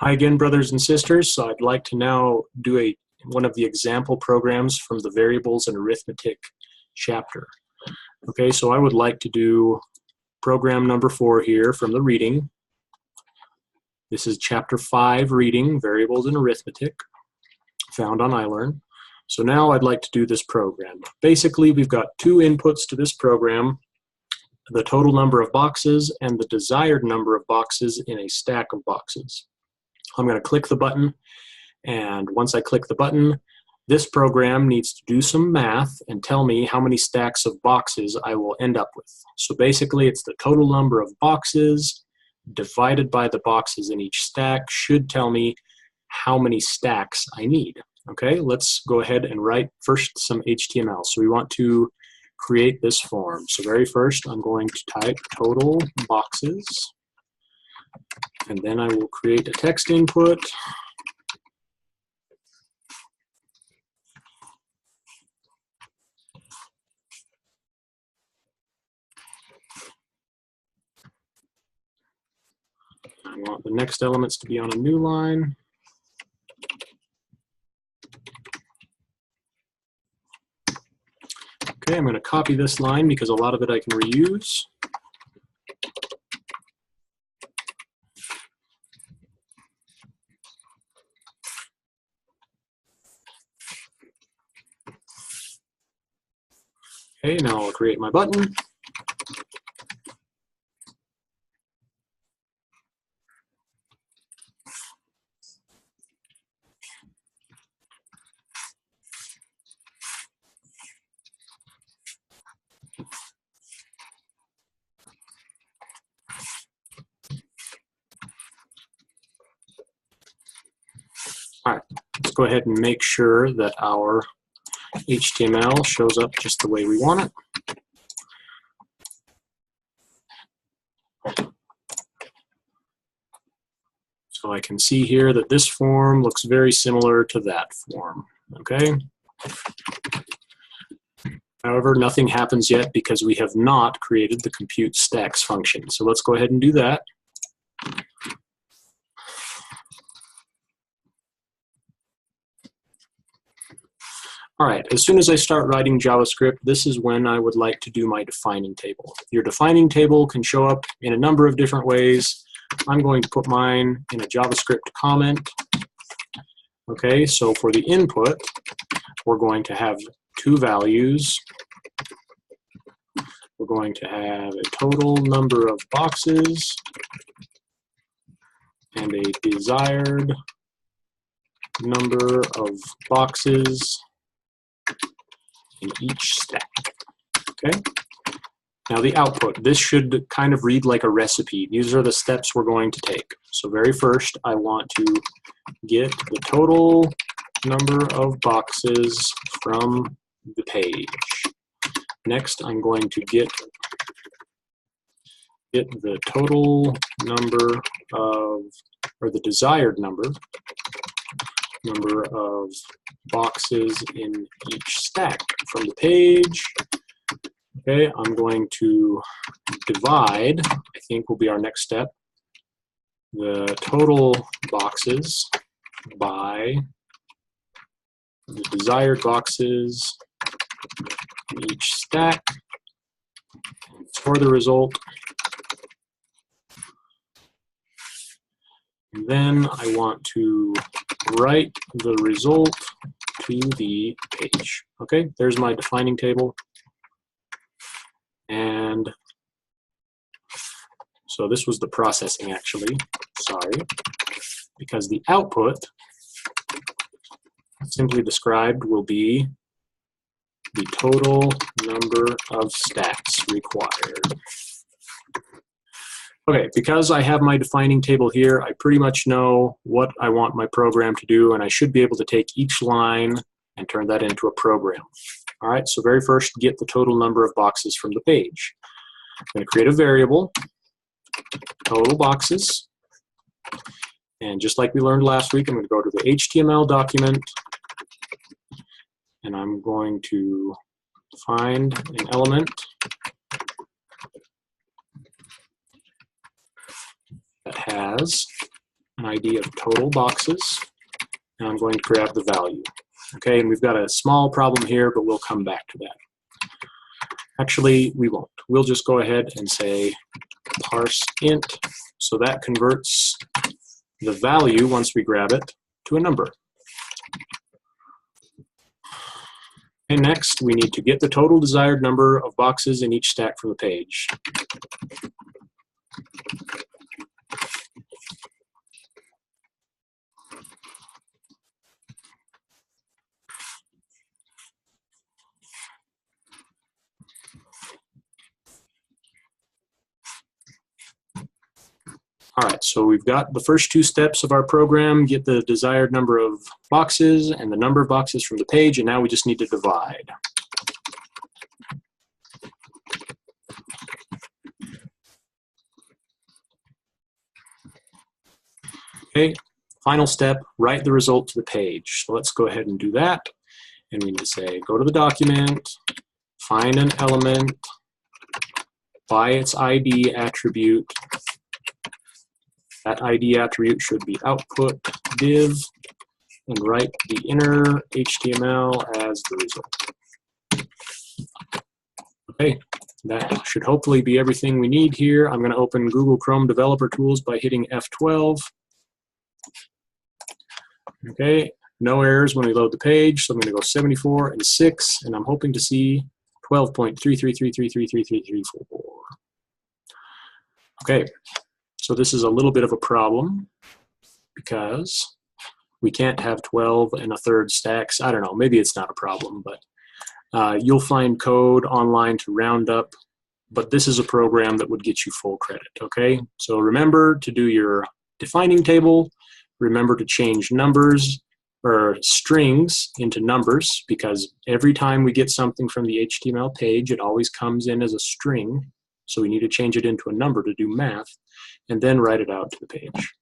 Hi again, brothers and sisters. So I'd like to now do one of the example programs from the variables and arithmetic chapter. Okay, so I would like to do program number 4 here from the reading. This is chapter 5 reading, variables and arithmetic, found on iLearn. So now I'd like to do this program. Basically, we've got two inputs to this program: the total number of boxes and the desired number of boxes in a stack of boxes. I'm going to click the button, and once I click the button, this program needs to do some math and tell me how many stacks of boxes I will end up with. So basically, it's the total number of boxes divided by the boxes in each stack should tell me how many stacks I need. Okay, let's go ahead and write first some HTML. So we want to create this form. So very first, I'm going to type total boxes, and then I will create a text input. I want the next elements to be on a new line. Okay, I'm going to copy this line because a lot of it I can reuse. Okay, now I'll create my button. All right, let's go ahead and make sure that our HTML shows up just the way we want it. So I can see here that this form looks very similar to that form, okay? However, nothing happens yet because we have not created the compute stacks function. So let's go ahead and do that. All right, as soon as I start writing JavaScript, this is when I would like to do my defining table. Your defining table can show up in a number of different ways. I'm going to put mine in a JavaScript comment. Okay, so for the input, we're going to have two values. We're going to have a total number of boxes and a desired number of boxes in each stack. Okay. Now the output, this should kind of read like a recipe. These are the steps we're going to take. So very first, I want to get the total number of boxes from the page. Next, I'm going to get the total number of, or the desired number of boxes in each stack from the page. Okay, I'm going to divide, I think will be our next step, the total boxes by the desired boxes in each stack. For the result, and then I want to write the result to the page. Okay, there's my defining table. And so this was the processing, actually, sorry, because the output, simply described, will be the total number of stacks required. Okay, because I have my defining table here, I pretty much know what I want my program to do, and I should be able to take each line and turn that into a program. All right, so very first, get the total number of boxes from the page. I'm going to create a variable, total boxes, and just like we learned last week, I'm going to go to the HTML document, and I'm going to find an element that has, and ID of total boxes, and I'm going to grab the value. Okay, and we've got a small problem here, but we'll come back to that. Actually, we won't. We'll just go ahead and say parse int, so that converts the value, once we grab it, to a number. And next, we need to get the total desired number of boxes in each stack from the page. All right, so we've got the first two steps of our program, get the desired number of boxes and the number of boxes from the page, and now we just need to divide. Okay, final step, write the result to the page. So let's go ahead and do that. And we need to say, go to the document, find an element by its ID attribute. That ID attribute should be output div, and write the inner HTML as the result. Okay, that should hopefully be everything we need here. I'm going to open Google Chrome Developer Tools by hitting F12. Okay, no errors when we load the page, so I'm going to go 74 and 6, and I'm hoping to see 12.3333333334. Okay. So this is a little bit of a problem because we can't have 12 and a third stacks. I don't know, maybe it's not a problem, but you'll find code online to round up, but this is a program that would get you full credit, okay? So remember to do your defining table, remember to change numbers or strings into numbers, because every time we get something from the HTML page, it always comes in as a string. So we need to change it into a number to do math, and then write it out to the page.